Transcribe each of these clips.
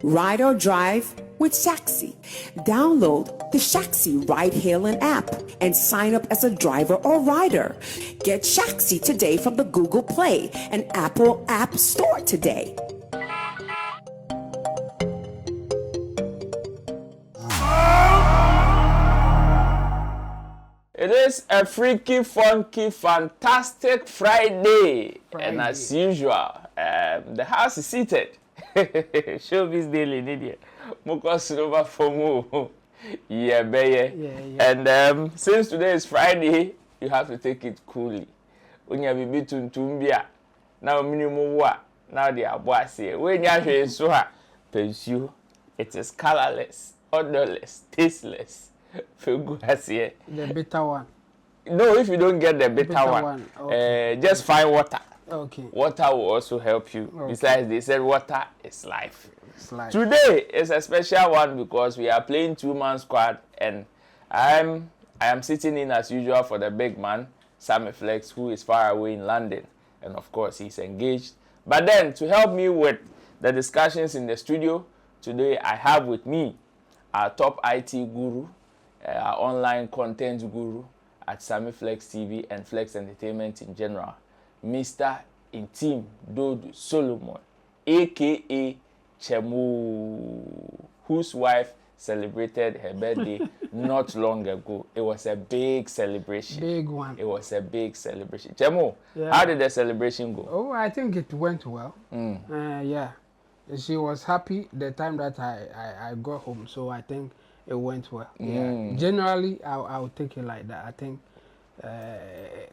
Ride or drive with Shaxi. Download the Shaxi ride-hailing app and sign up as a driver or rider. Get Shaxi today from the Google Play and Apple App Store today. It is a freaky, funky, fantastic Friday. And as usual, the house is seated. Showbiz Daily, Nidia. Mukos over for mu. Yeah, baby. And since today is Friday, you have to take it coolly. When you be tuntumbia, now minimum what? Now they are bossy. When you are so pursue, it is colorless, odorless, tasteless. The bitter one. No, if you don't get the bitter one, okay. Just find water. Okay. Water will also help you. Okay. Besides, they said water is life. It's life. Today is a special one because we are playing two-man squad, and I am sitting in as usual for the big man, Sammy Flex, who is far away in London, and of course he's engaged. But then to help me with the discussions in the studio today, I have with me our top IT guru, our online content guru at Sammy Flex TV and Flex Entertainment in general, Mr. Intim Dodu Solomon, aka Chemu, whose wife celebrated her birthday not long ago. It was a big celebration. Big one. It was a big celebration. Chemu, how did the celebration go? Oh, I think it went well. Yeah. She was happy the time that I got home, so I think it went well. Yeah. Generally, I'll take it like that. I think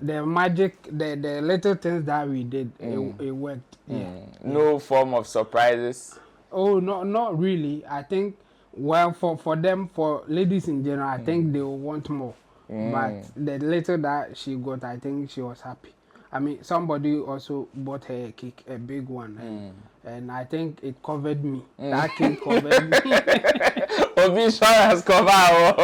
the magic, the little things that we did, it worked. Yeah. No form of surprises? Oh, no, not really. I think, well, for them, for ladies in general, I think they will want more. But the little that she got, I think she was happy. I mean, somebody also bought her a cake, a big one, and I think it covered me. That cake covered me. Has covered.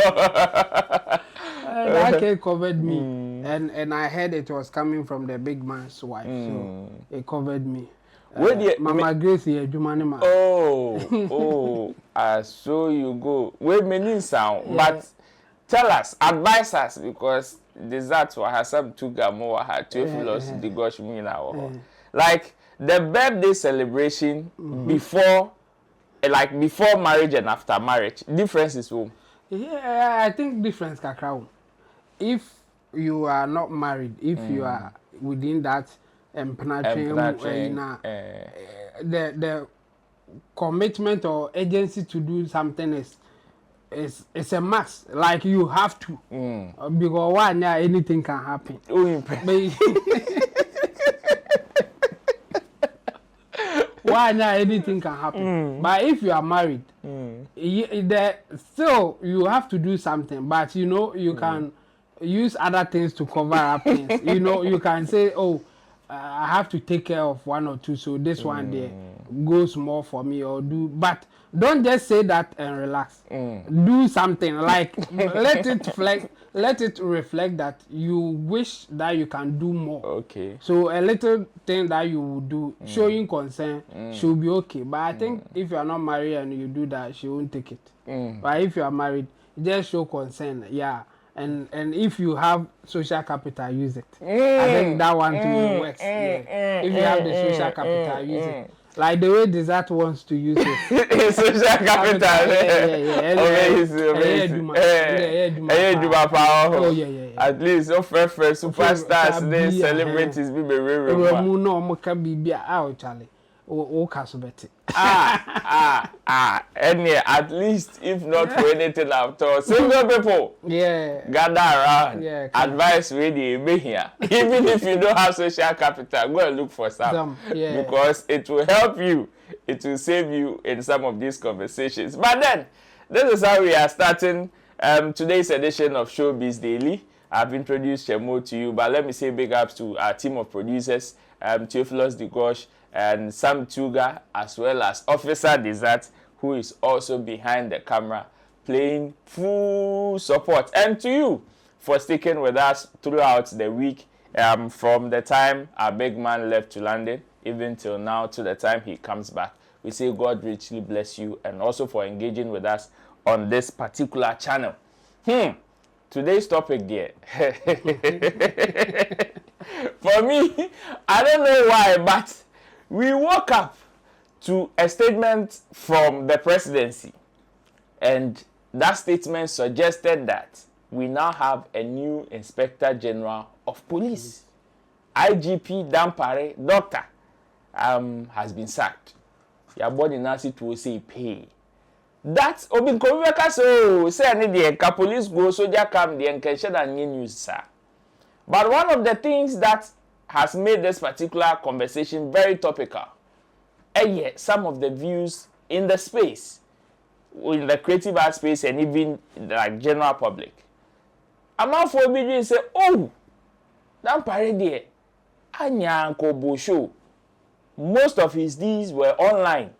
That cake covered me, and I heard it was coming from the big man's wife, so it covered me. Mama Grace here, Jumanima. Oh, so you go. Wait, many sound, but tell us, advise us, because dessert wa hasam tuga mo wa ha Theophilus the gosh me now. Like the birthday celebration before marriage and after marriage, differences home. Yeah, I think difference kakra. If you are not married, if you are within that the commitment or agency to do something is a must. Like you have to, because why now anything can happen. Why now anything can happen. But if you are married, still you have to do something. But you know you can use other things to cover up things. You know you can say, oh, I have to take care of one or two, so this one there goes more for me, or do. But don't just say that and relax. Do something, like let it reflect that you wish that you can do more. Okay. So a little thing that you will do, showing concern, should be okay. But I think if you are not married and you do that, she won't take it. But if you are married, just show concern. Yeah. And if you have social capital, use it. I think that one too works. Yeah. If you have the social capital, use it. Like the way Desert wants to use it. Social capital. Oh yeah. At least your first superstars, they celebrities be very and at least if not for anything at all, single people gather around, advice ready be here. Even if you don't have social capital, go and look for some, because it will help you, it will save you in some of these conversations. But then this is how we are starting today's edition of Showbiz Daily. I've introduced Chemo to you, but let me say big ups to our team of producers, Theophilus the Gosh and Sam Tuga, as well as Officer Desert, who is also behind the camera, playing full support. And to you for sticking with us throughout the week, from the time our big man left to London, even till now, to the time he comes back. we say God richly bless you, and also for engaging with us on this particular channel. Today's topic there. For me, I don't know why, but we woke up to a statement from the presidency, and that statement suggested that we now have a new Inspector General of Police. IGP Dampare, doctor, has been sacked. Your body now to say pay. That's Obin Koveka so say any the police go soldier come the and share that news, sir. But one of the things that has made this particular conversation very topical, and yet some of the views in the space, in the creative art space, and even like general public. I'm not for and say, oh, Dampare there, Anya Uncle Bosho. Most of his deeds were online,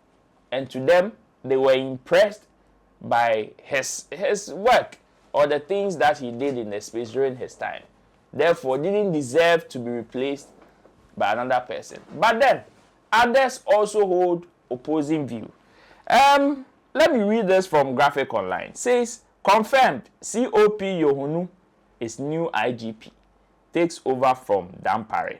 and to them, they were impressed by his work or the things that he did in the space during his time. Therefore, didn't deserve to be replaced by another person. But then, others also hold opposing view. Let me read this from Graphic Online. It says, confirmed, COP Yohunu is new IGP. Takes over from Dampare.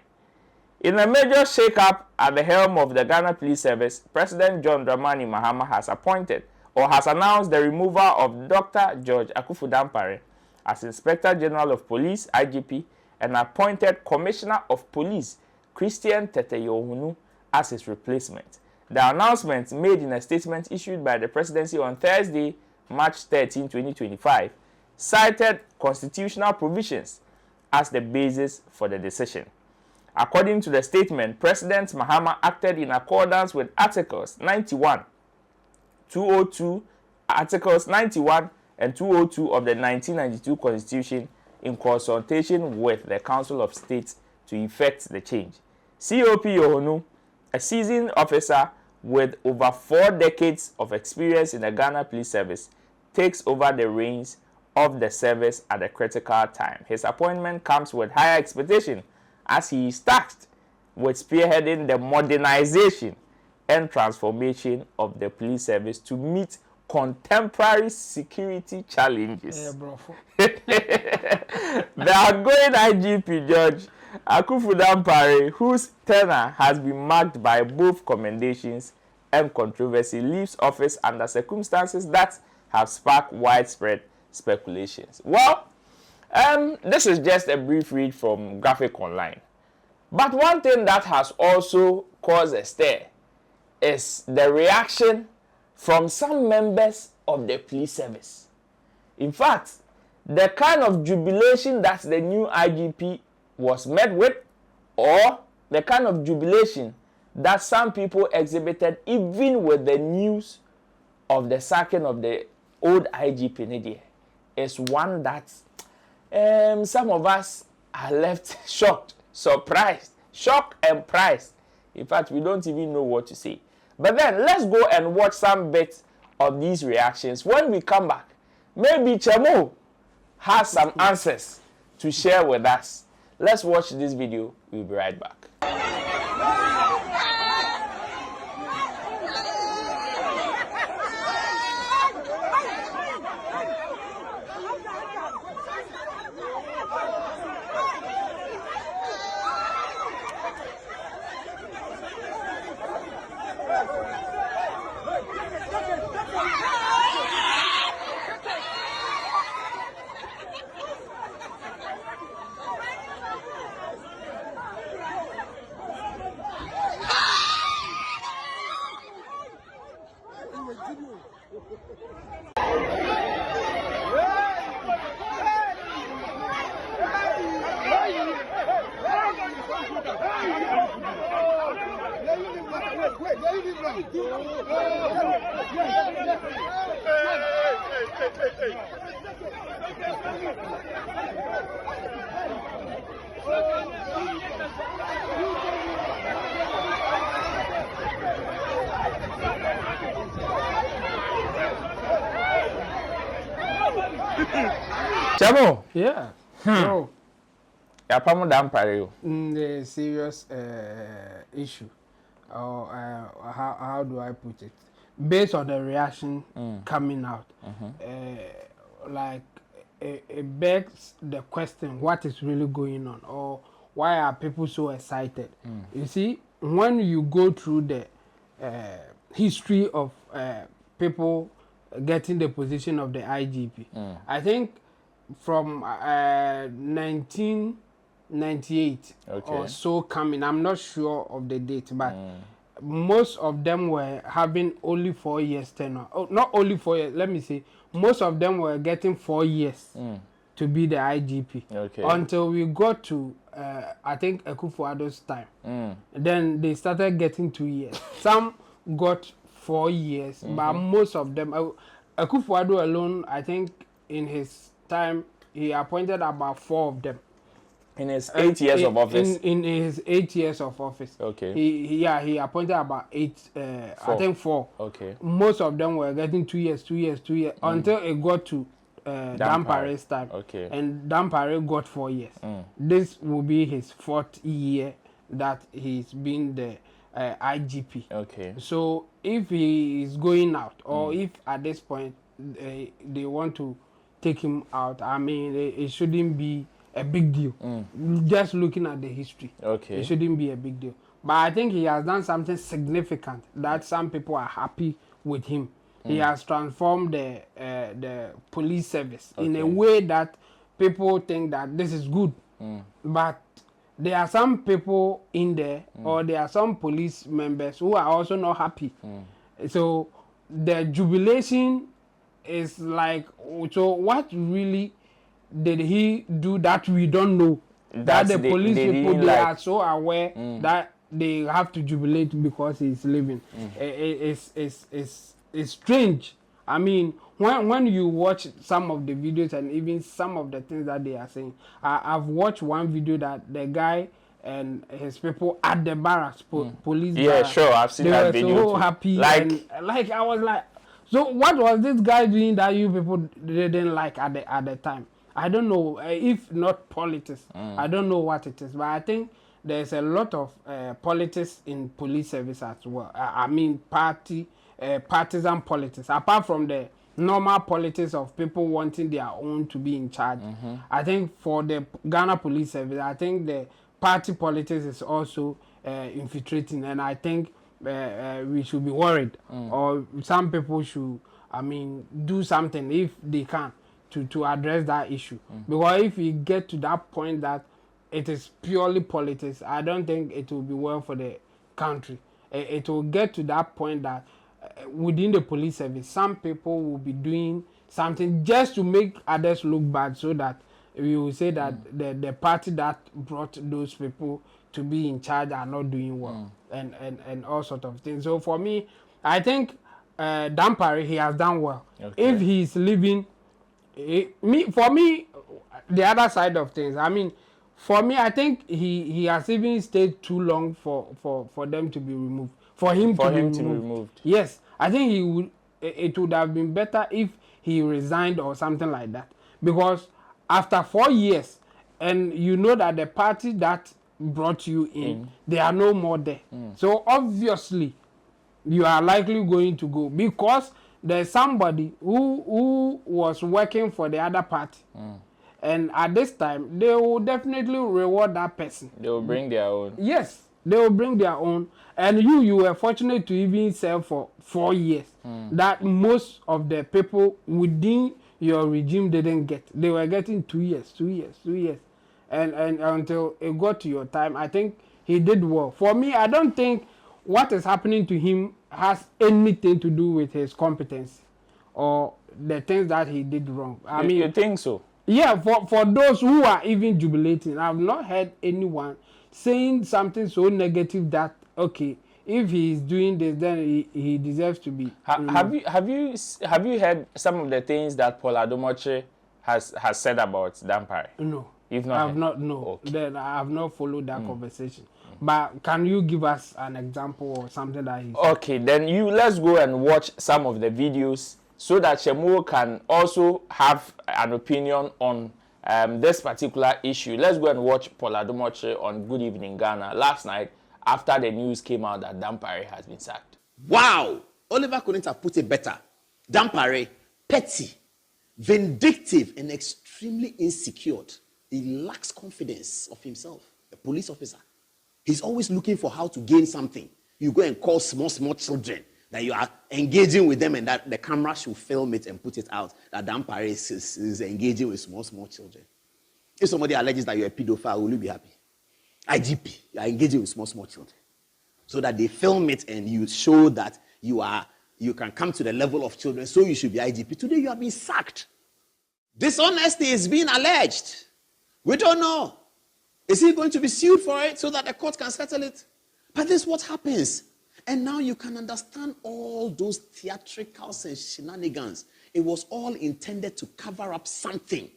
In a major shake-up at the helm of the Ghana Police Service, President John Dramani Mahama has appointed or has announced the removal of Dr. George Akufu Dampare as Inspector General of Police, IGP, and appointed Commissioner of Police, Christian Tete Yohunu, as his replacement. The announcement, made in a statement issued by the presidency on Thursday, March 13, 2025, cited constitutional provisions as the basis for the decision. According to the statement, President Mahama acted in accordance with Articles 91, 202, Articles 91 and 202 of the 1992 Constitution in consultation with the Council of State to effect the change. COP Yohunu, a seasoned officer with over 4 decades of experience in the Ghana Police Service, takes over the reins of the service at a critical time. His appointment comes with higher expectation as he is tasked with spearheading the modernization and transformation of the police service to meet contemporary security challenges. The outgoing IGP George Akufu Dampare, whose tenure has been marked by both commendations and controversy, leaves office under circumstances that have sparked widespread speculations. Well, this is just a brief read from Graphic Online. But one thing that has also caused a stir is the reaction from some members of the police service. In fact, the kind of jubilation that the new IGP was met with, or the kind of jubilation that some people exhibited even with the news of the sacking of the old IGP Nidia, is one that some of us are left shocked, surprised, shocked and surprised. In fact, we don't even know what to say. But then, let's go and watch some bits of these reactions. When we come back, maybe Chemo has some answers to share with us. Let's watch this video. We'll be right back. Chamo? Yeah. So, Dampare. the serious issue. or how do I put it? Based on the reaction coming out, like it begs the question: what is really going on, or why are people so excited? You see, when you go through the history of people getting the position of the IGP, I think from 1998 or so coming, I'm not sure of the date, but most of them were having only 4 years tenure. Oh, not only 4 years, let me say, most of them were getting 4 years to be the IGP. Until we got to, I think, Akufo-Addo's time. Then they started getting 2 years. Some got 4 years, but most of them, Akufo-Addo alone, I think, in his time, he appointed about 4 of them. In his 8 years of office? In his 8 years of office. He appointed about 8, I think 4. Most of them were getting 2 years, until it got to Dampare's time. And Dampare got 4 years. This will be his 4th year that he's been the IGP. So if he is going out, or if at this point they want to take him out, I mean, it shouldn't be a big deal. Just looking at the history, it shouldn't be a big deal. But I think he has done something significant that some people are happy with him. He has transformed the police service in a way that people think that this is good. But there are some people in there, or there are some police members who are also not happy. So the jubilation is like, so what really did he do that we don't know? That the police people, they are so aware that they have to jubilate because he's living. It's strange. I mean, when you watch some of the videos and even some of the things that they are saying, I've watched one video that the guy and his people at the barracks, police barracks, sure, I've seen that video. They were so happy. Like I was like, so what was this guy doing that you people didn't like at the time? I don't know, if not politics. I don't know what it is, but I think there's a lot of politics in police service as well. I mean, partisan politics. Apart from the normal politics of people wanting their own to be in charge, I think for the Ghana police service, I think the party politics is also infiltrating, and I think we should be worried, or some people should, I mean, do something if they can to address that issue. Because if we get to that point that it is purely politics, I don't think it will be well for the country. It will get to that point that within the police service, some people will be doing something just to make others look bad, so that we will say that the party that brought those people to be in charge are not doing well, and all sorts of things. So for me, I think Dampare, he has done well. If he's living, for me, the other side of things, I mean, for me, I think he has even stayed too long for them to be removed. For him to be removed. Yes, I think it would have been better if he resigned or something like that. Because after 4 years, and you know that the party that brought you in, they are no more there. So obviously, you are likely going to go, because there's somebody who was working for the other party. And at this time, they will definitely reward that person. They will bring their own. Yes, they will bring their own. And you were fortunate to even serve for 4 years. That most of the people within your regime didn't get. They were getting 2 years. And until it got to your time, I think he did well. For me, I don't think what is happening to him has anything to do with his competence or the things that he did wrong. I mean, you think so? Yeah, for those who are even jubilating, I've not heard anyone saying something so negative that, okay, if he is doing this, then he deserves to be. Have you heard some of the things that Paul Adomoche has said about Dampare? No. You've not? I've not. No. Okay. Then I have not followed that conversation. But can you give us an example or something that he said? Okay, then let's go and watch some of the videos so that Shemu can also have an opinion on this particular issue. Let's go and watch Paul Adomoche on Good Evening Ghana last night after the news came out that Dampare has been sacked. Wow! Oliver couldn't have put it better. Dampare, petty, vindictive, and extremely insecure. He lacks confidence of himself, a police officer. He's always looking for how to gain something. You go and call small children that you are engaging with them and that the camera should film it and put it out, that Dampare is engaging with small children. If somebody alleges that you're a pedophile, will you be happy? IGP, you are engaging with small children. So that they film it and you show that you can come to the level of children, so you should be IGP. Today you have been sacked. Dishonesty is being alleged. We don't know. Is he going to be sued for it so that the court can settle it? But this is what happens. And now you can understand all those theatricals and shenanigans. It was all intended to cover up something.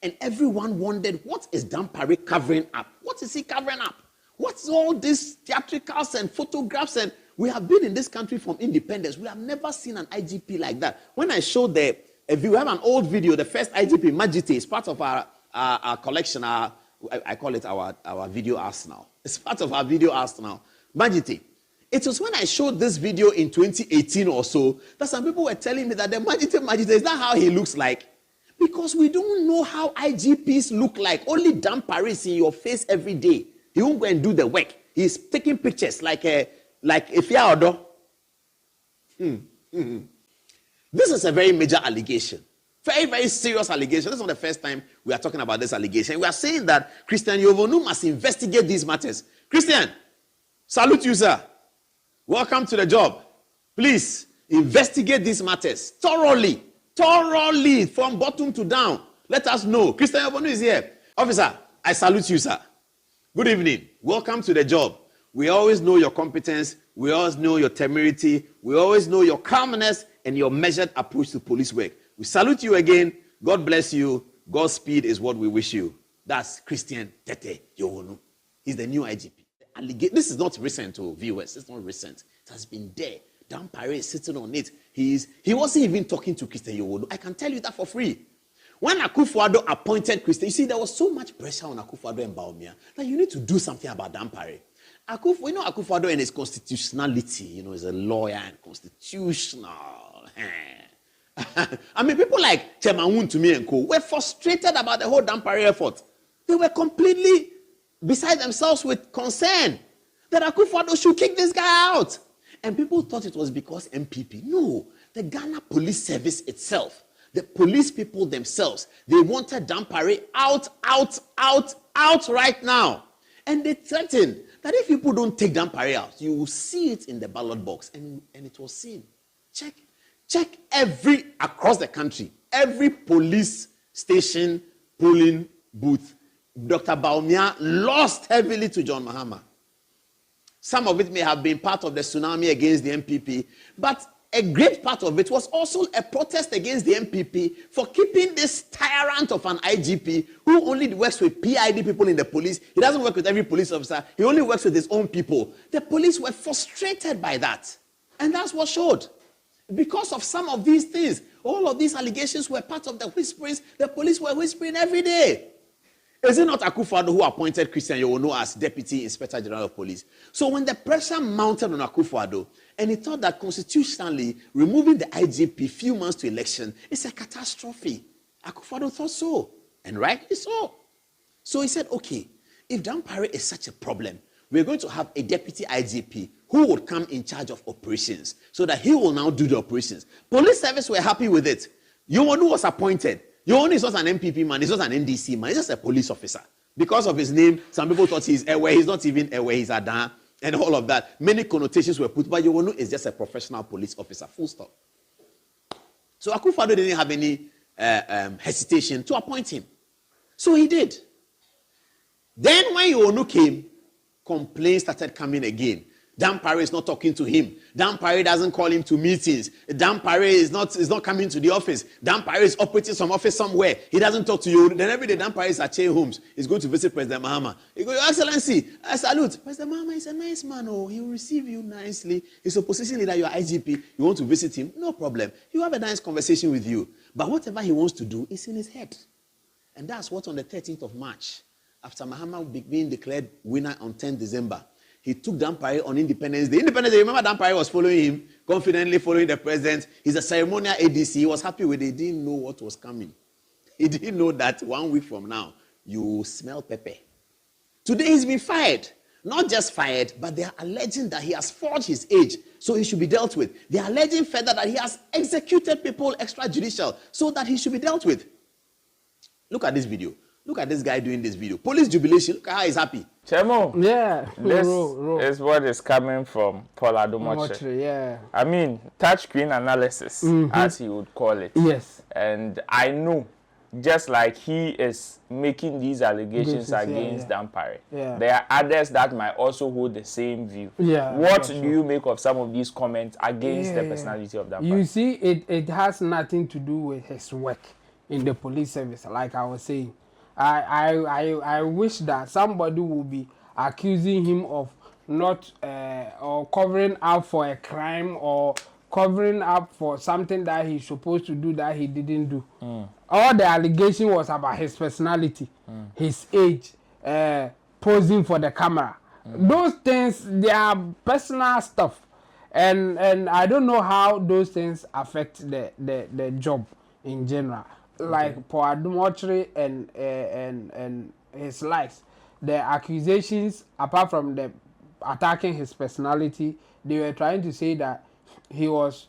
And everyone wondered, what is Dampare covering up? What is he covering up? What's all these theatricals and photographs? And we have been in this country from independence. We have never seen an IGP like that. When I showed we have an old video, the first IGP, Majite, is part of our collection. I call it our video arsenal. It's part of our video arsenal. Majite. It was when I showed this video in 2018 or so that some people were telling me that the Majite, is that how he looks like? Because we don't know how IGPs look like. Only Dampare is in your face every day. He won't go and do the work. He's taking pictures like Ifeaodo. This is a very major allegation. Very, very serious allegation. This is not the first time we are talking about this allegation. We are saying that Christian Yovonu must investigate these matters. Christian, salute you, sir. Welcome to the job. Please investigate these matters thoroughly, from bottom to down. Let us know. Christian Yovonu is here. Officer, I salute you, sir. Good evening. Welcome to the job. We always know your competence. We always know your temerity. We always know your calmness and your measured approach to police work. We salute you again. God bless you. Godspeed is what we wish you. That's Christian Tete Yovonu. He's the new IGP. This is not recent to viewers. It's not recent. It has been there. Dampare is sitting on it. He wasn't even talking to Christian Yovonu. I can tell you that for free. When Akufo-Addo appointed Christian, you see, there was so much pressure on Akufo-Addo and Bawumia that you need to do something about Dampare. Akufo-Addo and his constitutionality, is a lawyer and constitutional. I mean, people like Chemawun to me and co were frustrated about the whole Dampare effort. They were completely beside themselves with concern that Akufo-Addo should kick this guy out. And people thought it was because MPP. No, the Ghana Police Service itself, the police people themselves, they wanted Dampare out right now. And they threatened that if people don't take Dampare out, you will see it in the ballot box. And it was seen. Check across the country, every police station, polling booth, Dr. Bawumia lost heavily to John Mahama. Some of it may have been part of the tsunami against the MPP, but a great part of it was also a protest against the MPP for keeping this tyrant of an IGP who only works with PID people in the police. He doesn't work with every police officer. He only works with his own people. The police were frustrated by that. And that's what showed. Because of some of these things, all of these allegations were part of the whisperings. The police were whispering every day. Is it not Akufo-Addo who appointed Christian Yovonu as Deputy Inspector General of Police? So when the pressure mounted on Akufo-Addo, and he thought that constitutionally removing the IGP few months to election is a catastrophe, Akufo-Addo thought so, and rightly so. So he said, okay, if Dampare is such a problem, we're going to have a Deputy IGP who would come in charge of operations so that he will now do the operations. Police service were happy with it. Yovonu was appointed. Yovonu is not an MPP man, he's not an NDC man, he's just a police officer. Because of his name, some people thought he's Ewe, he's not even Ewe, he's Adan, and all of that. Many connotations were put, but Yovonu is just a professional police officer, full stop. So Akufo-Addo didn't have any hesitation to appoint him. So he did. Then when Yovonu came, complaints started coming again. Dampare is not talking to him. Dampare doesn't call him to meetings. Dampare is not coming to the office. Dampare is operating some office somewhere. He doesn't talk to you. Then every day Dampare is at Che Homes. He's going to visit President Mahama. He goes, Your Excellency, I salute. President Mahama is a nice man. Oh, he will receive you nicely. He's opposition leader. You are IGP. You want to visit him? No problem. He will have a nice conversation with you. But whatever he wants to do is in his head. And that's what on the 13th of March, after Mahama being declared winner on 10th December, He took Dampare on Independence Day. Independence Day, remember Dampare was following him, confidently following the president. He's a ceremonial ADC. He was happy with it. He didn't know what was coming. He didn't know that 1 week from now, you will smell pepper. Today he's been fired. Not just fired, but they are alleging that he has forged his age, so he should be dealt with. They are alleging further that he has executed people extrajudicial, so that he should be dealt with. Look at this video. Look at this guy doing this video. Police jubilation. Look at how he's happy. Chemo. Yeah. This is what is coming from Paul Adumotre. Yeah. I mean, touchscreen analysis, as he would call it. Yes. And I know, just like he is making these allegations against Dampare, there are others that might also hold the same view. What do you make of some of these comments against the personality of Dampare? You see, it has nothing to do with his work in the police service, like I was saying. I wish that somebody would be accusing him of not or covering up for a crime or covering up for something that he's supposed to do that he didn't do. All the allegation was about his personality, his age, posing for the camera. Those things, they are personal stuff, and I don't know how those things affect the job in general. Like Paul Adumotre and his likes, the accusations, apart from the attacking his personality, they were trying to say that he was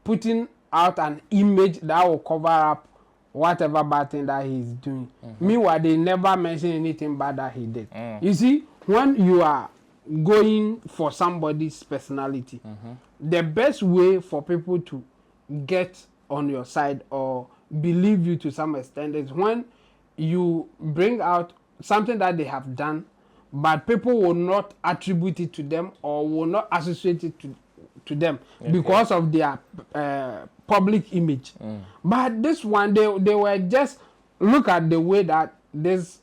putting out an image that will cover up whatever bad thing that he's doing. Meanwhile, they never mention anything bad that he did. You see, when you are going for somebody's personality, the best way for people to get on your side or believe you to some extent is when you bring out something that they have done, but people will not attribute it to them or will not associate it to them because of their public image. But this one, they were just, look at the way that this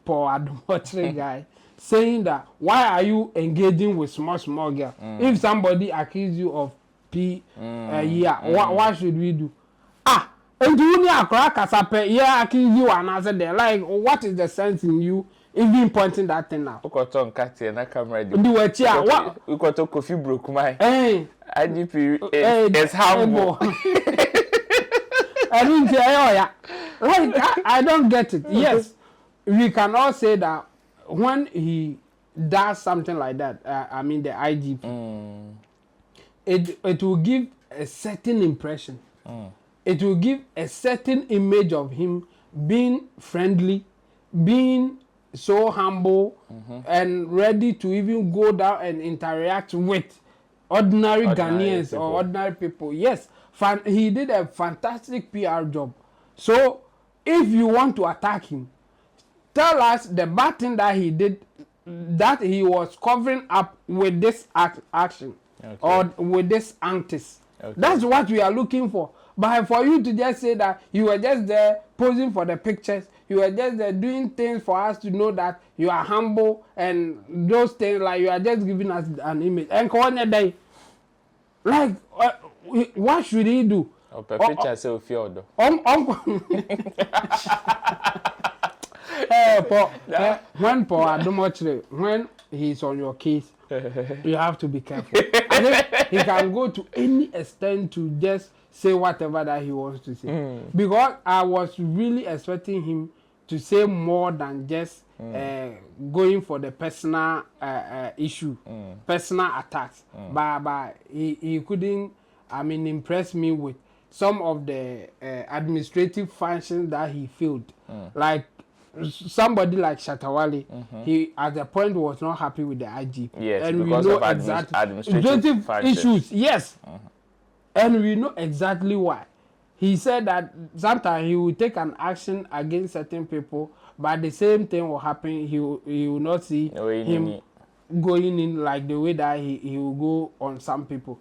Paul Adumotre guy saying that, why are you engaging with small girl? If somebody accuses you of what should we do? And you accuse you and answer there. Like, what is the sense in you even pointing that thing out? We got on Katia na camera. What? We got to coffee broke my. IGP is humble. I didn't say, like, I don't get it. Yes, we can all say that when he does something like that, I mean the IGP, it will give a certain impression. It will give a certain image of him being friendly, being so humble, and ready to even go down and interact with ordinary Ghanaians people. Or ordinary people. Yes, he did a fantastic PR job. So if you want to attack him, tell us the bad thing that he did, that he was covering up with this action or with this antics. That's what we are looking for. But for you to just say that you were just there posing for the pictures, you were just there doing things for us to know that you are humble and those things, like you are just giving us an image. And corner day, like, what should he do? Picture say Fiodo. When Paul Adumotre, when he's on your case, you have to be careful. I think he can go to any extent to just say whatever that he wants to say. Because I was really expecting him to say more than just going for the personal issue, personal attacks. But he couldn't, I mean, impress me with some of the administrative functions that he filled. Like somebody like Shatawale, he at the point was not happy with the IGP. Yes, and because we know of administrative functions. Issues. Yes. And we know exactly why. He said that sometimes he will take an action against certain people, but the same thing will happen. He will not see him going in like the way that he will go on some people.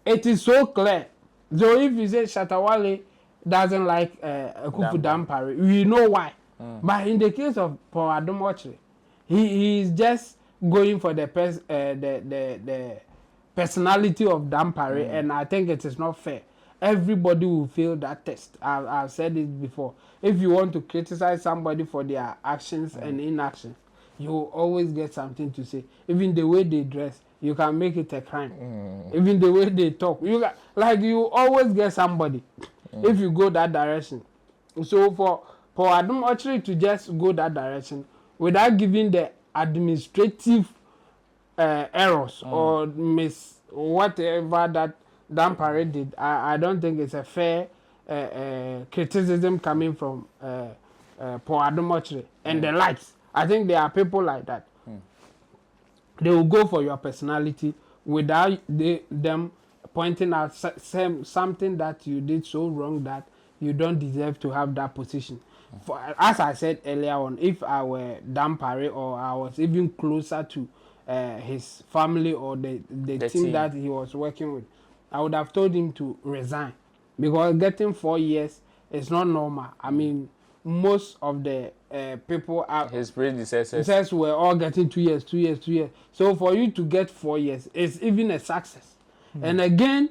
It is so clear. So if you say Shatawale doesn't like Kufu Dampare, we know why. But in the case of Paul Adumotre, he is just going for the personality of Dampare, and I think it is not fair. Everybody will fail that test. I've said it before. If you want to criticize somebody for their actions and inactions, you will always get something to say. Even the way they dress, you can make it a crime. Even the way they talk, you always get somebody if you go that direction. So for Adam actually to just go that direction without giving the administrative errors or whatever that Dan Parade did, I don't think it's a fair criticism coming from Paul Adam actually and the likes. I think there are people like that. They will go for your personality without them pointing out something that you did so wrong that you don't deserve to have that position. As I said earlier on, if I were Dan Parade or I was even closer to his family or the team that he was working with, I would have told him to resign, because getting 4 years is not normal. I mean, most of the people his predecessors were all getting 2 years, 2 years, 2 years. So for you to get 4 years is even a success. And again,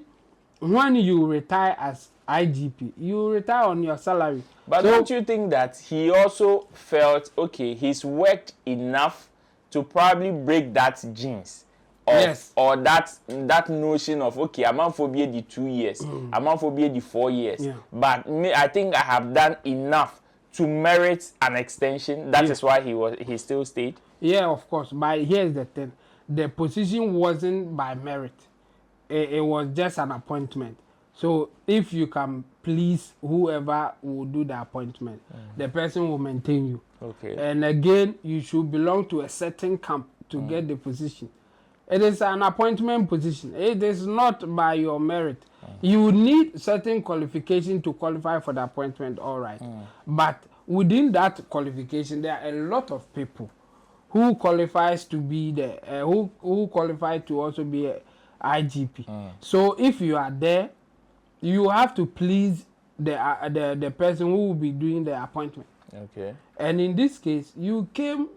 when you retire as IGP, you retire on your salary. But so, don't you think that he also felt, okay, he's worked enough to probably break that genes? Or that notion of, okay, I'm out for the 2 years, I'm out for the 4 years. Yeah. But me, I think I have done enough to merit an extension. That is why he still stayed. Yeah, of course. But here's the thing: the position wasn't by merit. It was just an appointment. So if you can please whoever will do the appointment, the person will maintain you. Okay. And again, you should belong to a certain camp to get the position. It is an appointment position. It is not by your merit. You need certain qualification to qualify for the appointment, all right. But within that qualification, there are a lot of people who qualifies to be who qualify to also be a IGP. So if you are there, you have to please the person who will be doing the appointment. Okay. And in this case, you came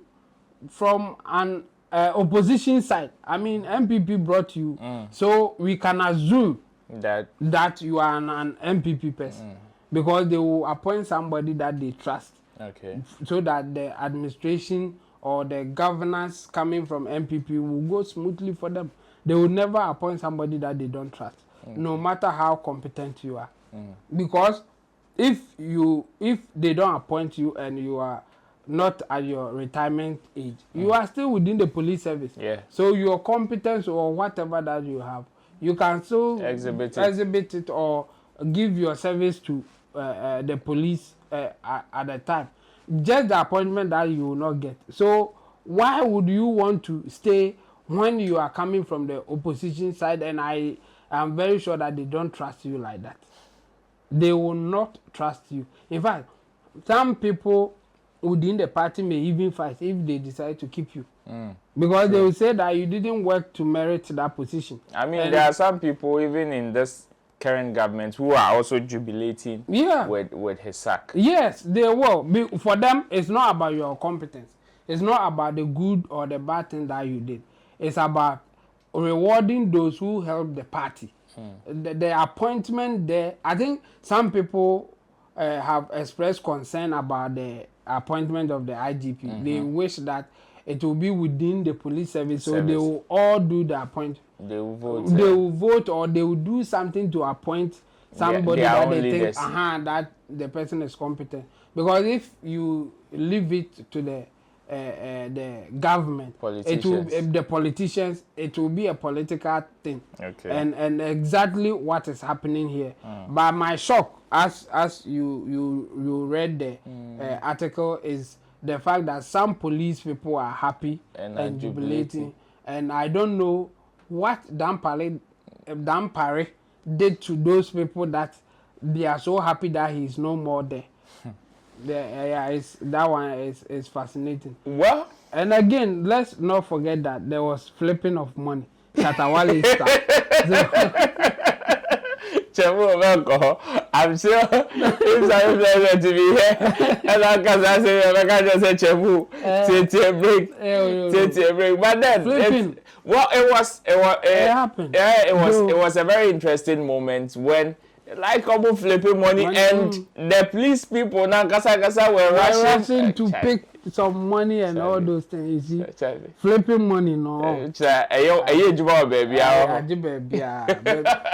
from an opposition side. I mean, MPP brought you, so we can assume that you are an MPP person, because they will appoint somebody that they trust. Okay. So that the administration or the governance coming from MPP will go smoothly for them. They will never appoint somebody that they don't trust, no matter how competent you are. Because if they don't appoint you and you are not at your retirement age, you are still within the police service. Yeah. So your competence or whatever that you have, you can still exhibit it or give your service to the police at the time. Just the appointment that you will not get. So why would you want to stay when you are coming from the opposition side? And I am very sure that they don't trust you like that. They will not trust you. In fact, some people within the party may even fight if they decide to keep you. Because they will say that you didn't work to merit that position. I mean, there are some people even in this current government who are also jubilating with his sack. Yes, they will. For them, it's not about your competence. It's not about the good or the bad thing that you did. It's about rewarding those who help the party. The appointment there, I think some people have expressed concern about the appointment of the IGP. They wish that it will be within the police service, so they will all do the appointment. They will vote or they will do something to appoint somebody that they think that the person is competent. Because if you leave it to the government, the politicians, it will be a political thing. Okay. And exactly what is happening here. But my shock, as you read the article, is the fact that some police people are happy and jubilating. And I don't know what Dan Parade did to those people that they are so happy that he is no more there. That one is fascinating. Well, and again, let's not forget that there was flipping of money. Shatawale I'm sure if I'm pleasure to be here, and I can just say Chemu, take a break. But then, it happened. Yeah, it was a very interesting moment when, like, couple flipping money and the police people now were rushing to pick some money and all those things. You see, flipping money, no.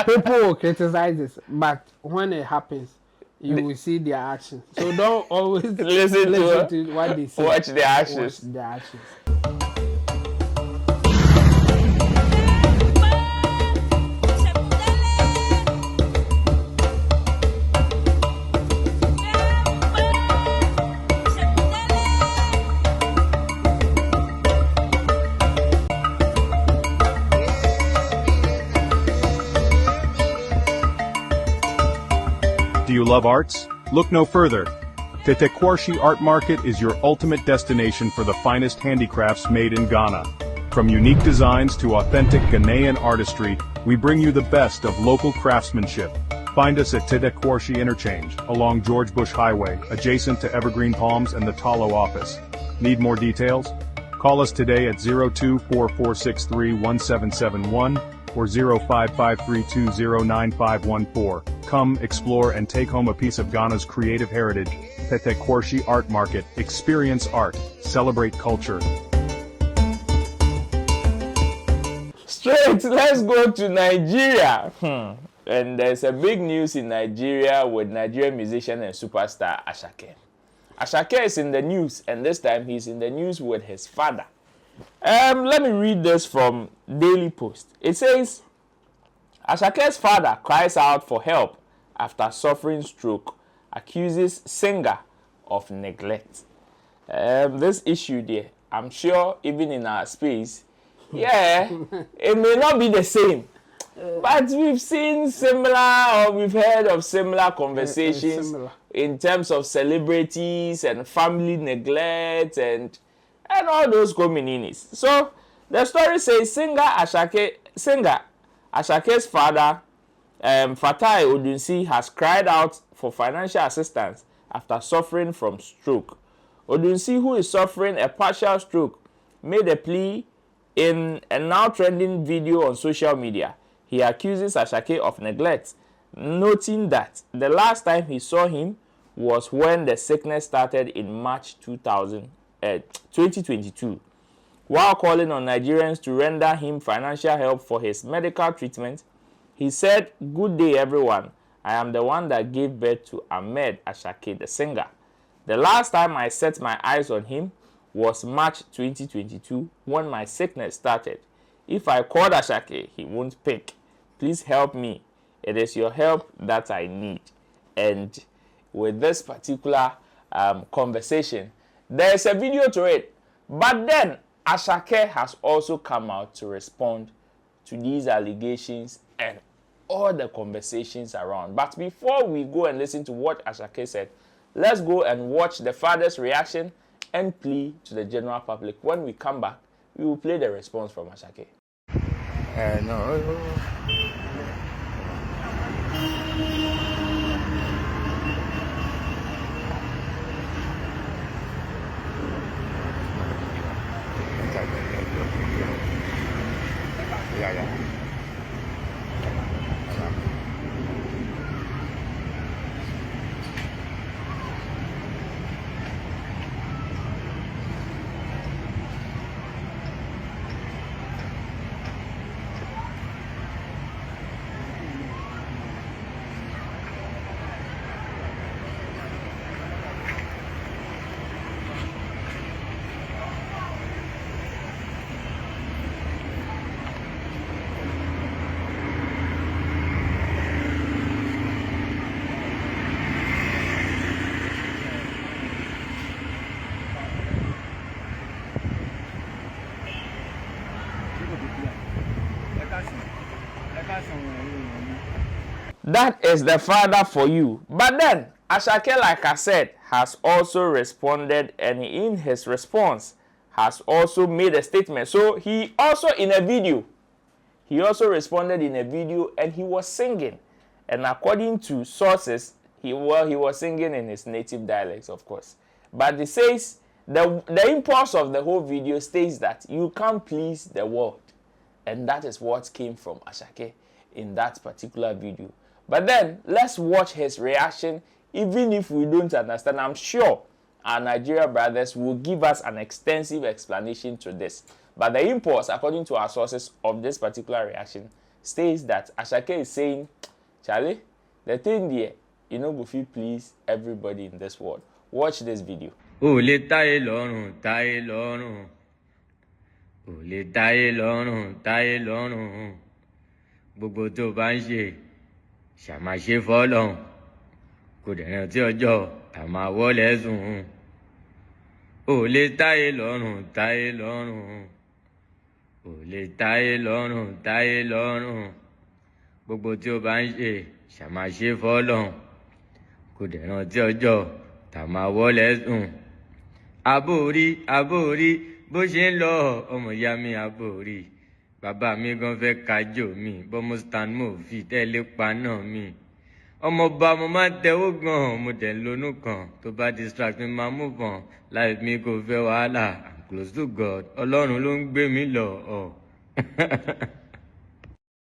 People will criticize this, but when it happens, you will see their actions. So don't always listen to what they say. Watch their actions. Watch their actions. Do you love arts? Look no further. Tetekwarshi Art Market is your ultimate destination for the finest handicrafts made in Ghana. From unique designs to authentic Ghanaian artistry, we bring you the best of local craftsmanship. Find us at Tetekwarshi Interchange, along George Bush Highway, adjacent to Evergreen Palms and the Talo office. Need more details? Call us today at 0244631771 or 0553209514. Come, explore, and take home a piece of Ghana's creative heritage. Tetekwarshi Art Market. Experience art. Celebrate culture. Straight, let's go to Nigeria. And there's a big news in Nigeria with Nigerian musician and superstar Asake. Asake is in the news, and this time he's in the news with his father. Let me read this from Daily Post. It says, Asake's father cries out for help after suffering stroke, accuses singer of neglect. This issue there, I'm sure even in our space, it may not be the same. But we've seen similar, or we've heard of similar conversations in terms of celebrities and family neglect and all those communities. So the story says Asake's father, Fatai Odunsi, has cried out for financial assistance after suffering from stroke. Odunsi, who is suffering a partial stroke, made a plea in a now trending video on social media. He accuses Asake of neglect, noting that the last time he saw him was when the sickness started in March 2022. While calling on Nigerians to render him financial help for his medical treatment, he said, "Good day, everyone. I am the one that gave birth to Ahmed Asake, the singer. The last time I set my eyes on him was March 2022 when my sickness started. If I called Asake, he won't pick. Please help me. It is your help that I need." And with this particular conversation, there's a video to it. But then Asake has also come out to respond to these allegations and all the conversations around. But before we go and listen to what Asake said, let's go and watch the father's reaction and plea to the general public. When we come back, we will play the response from Asake. No. Yeah. That is the father for you. But then, Asake, like I said, has also responded, and in his response, has also made a statement. So he also responded in a video, and he was singing. And according to sources, he was singing in his native dialects, of course. But it says, the impulse of the whole video states that you can't please the world. And that is what came from Asake in that particular video. But then, let's watch his reaction, even if we don't understand. I'm sure our Nigeria brothers will give us an extensive explanation to this. But the impulse, according to our sources of this particular reaction, states that Asake is saying, Charlie, the thing there, you know, if you please everybody in this world. Watch this video. Ole taye lọ́rùn, taye lọ́rùn. Ole taye lọ́rùn, taye lọ́rùn. Gbogbo tó bá ń ṣe, ṣá máa ṣe fọ́lọ́run. Kò dẹ̀ rántí ọjọ́ tá máa wọlé sùn. Ole taye lọ́rùn, taye lọ́rùn. Ole taye lọ́rùn, taye lọ́rùn. Gbogbo tí ó bá ń ṣe, ṣá máa ṣe fọ́lọ́run. Kò dẹ̀ rántí ọjọ́ tá máa wọlé sùn. Àbórí, àbórí, bó ṣe ń lọ ọmọ ìyá mi àbórí. Bàbá mi gan fẹ́ kájò mi, bọ́mọ stand mo fi tẹ́lẹ̀ paná mi. Ọmọọba mo máa ń tẹ́wọ́ gan, mo dẹ̀ ń lonú kan. Tó bá distract mi máa move on. Life mi kò fẹ́ wàhálà, I'm close to God. Ọlọ́run ló ń gbé mi lọ.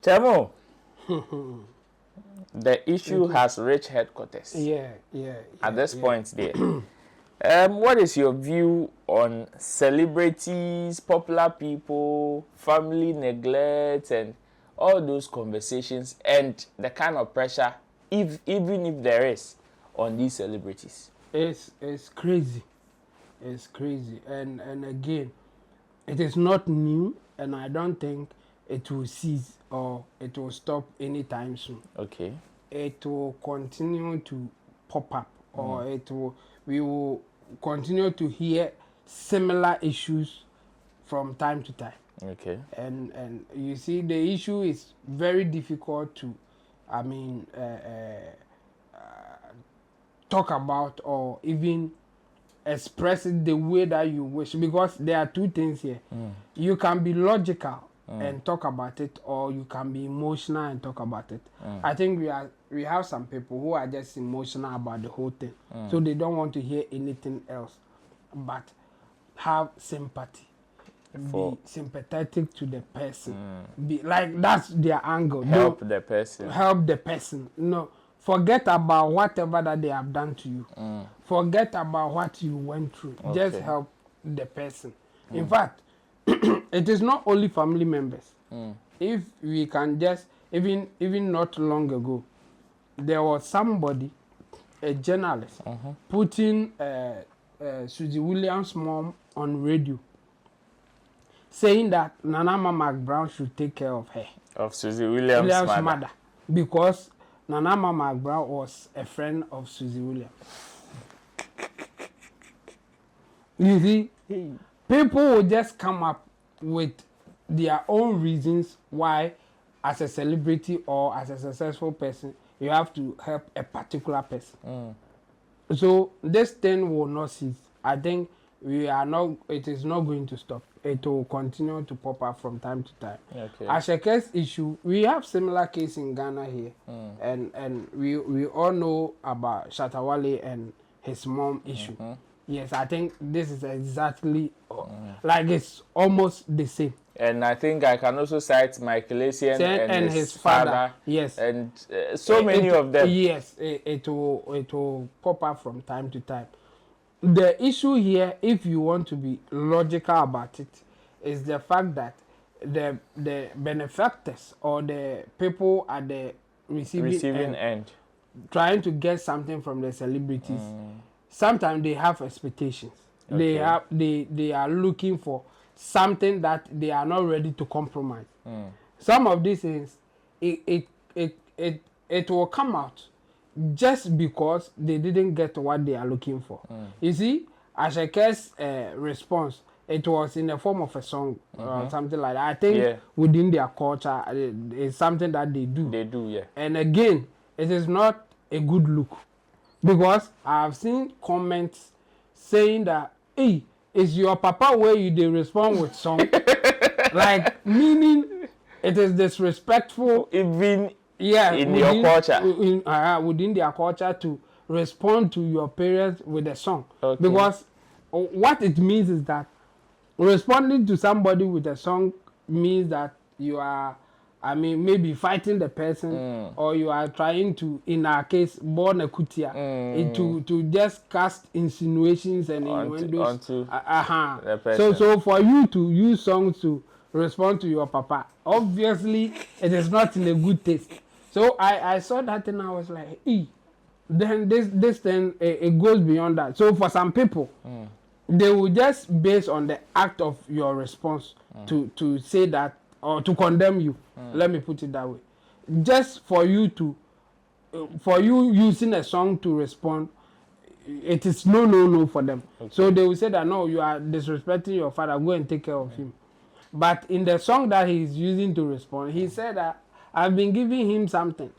Temo, the issue has reached headquarters. At this point there. What is your view on celebrities, popular people, family neglect, and all those conversations, and the kind of pressure, even if there is, on these celebrities? It's crazy. It's crazy. And again, it is not new, and I don't think it will cease or it will stop anytime soon. Okay. It will continue to pop up, or we will continue to hear similar issues from time to time. Okay. And you see, the issue is very difficult to, talk about or even express it the way that you wish, because there are two things here. You can be logical and talk about it, or you can be emotional and talk about it. I think we have some people who are just emotional about the whole thing, so they don't want to hear anything else but have sympathy, be sympathetic to the person, be like, that's their angle. Help the person. Help the person. No, forget about whatever that they have done to you. Forget about what you went through. Just help the person. In fact, it is not only family members. If we can just, even not long ago, there was somebody, a journalist, putting Suzy Williams' mom on radio, saying that Nana Mama Brown should take care of her. Of Suzy Williams' mother. Because Nana Mama Brown was a friend of Suzy Williams. You see, people will just come up with their own reasons why, as a celebrity or as a successful person, you have to help a particular person. So this thing will not cease. I think it is not going to stop. It will continue to pop up from time to time. Okay. Asake's issue, we have similar case in Ghana here. And we all know about Shatawale and his mom issue. Yes, I think this is exactly like, it's almost the same. And I think I can also cite Michael Essien and his father. Yes. And so many of them. Yes, it will pop up from time to time. The issue here, if you want to be logical about it, is the fact that the benefactors or the people at the receiving end trying to get something from the celebrities, sometimes they have expectations. Okay. They are looking for something that they are not ready to compromise. Some of these things, it will come out just because they didn't get what they are looking for. You see, Asake's response, it was in the form of a song or something like that. I think within their culture, it's something that they do. They do, yeah. And again, it is not a good look, because I have seen comments saying that, hey, is your papa where you they respond with song? Like, meaning it is disrespectful. Even in your culture. Within their culture to respond to your parents with a song. Okay. Because what it means is that responding to somebody with a song means that you are I mean, maybe fighting the person, or you are trying to, in our case, born a kutia, to just cast insinuations and innuendos. So for you to use songs to respond to your papa, obviously it is not in a good taste. So I saw that and I was like, then this thing it goes beyond that. So for some people, they will just base on the act of your response to say that or to condemn you. Let me put it that way. Just for you using a song to respond, it is no for them. Okay. So they will say that no, you are disrespecting your father, go and take care of him. But in the song that he is using to respond, he said that I've been giving him something.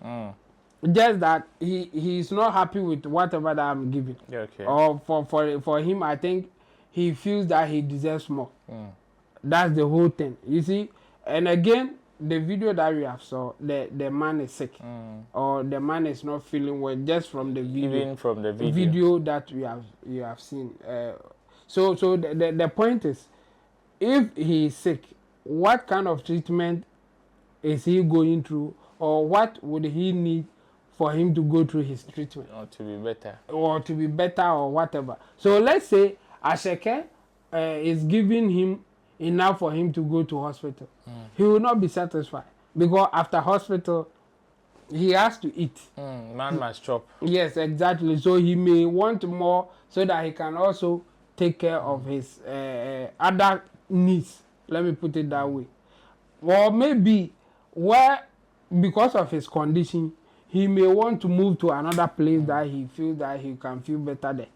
Just that he is not happy with whatever that I'm giving. Okay. Or for him, I think he feels that he deserves more. That's the whole thing. You see, and again, the video that we have saw, the man is sick, or the man is not feeling well, just from the video. Even from the video that you have seen. So the point is, if he is sick, what kind of treatment is he going through, or what would he need for him to go through his treatment? Or to be better. Or whatever. So let's say Asake is giving him enough for him to go to hospital. He will not be satisfied, because after hospital, he has to eat. Man must chop. Yes, exactly. So he may want more so that he can also take care of his other needs. Let me put it that way. Or maybe because of his condition, he may want to move to another place that he feels that he can feel better there.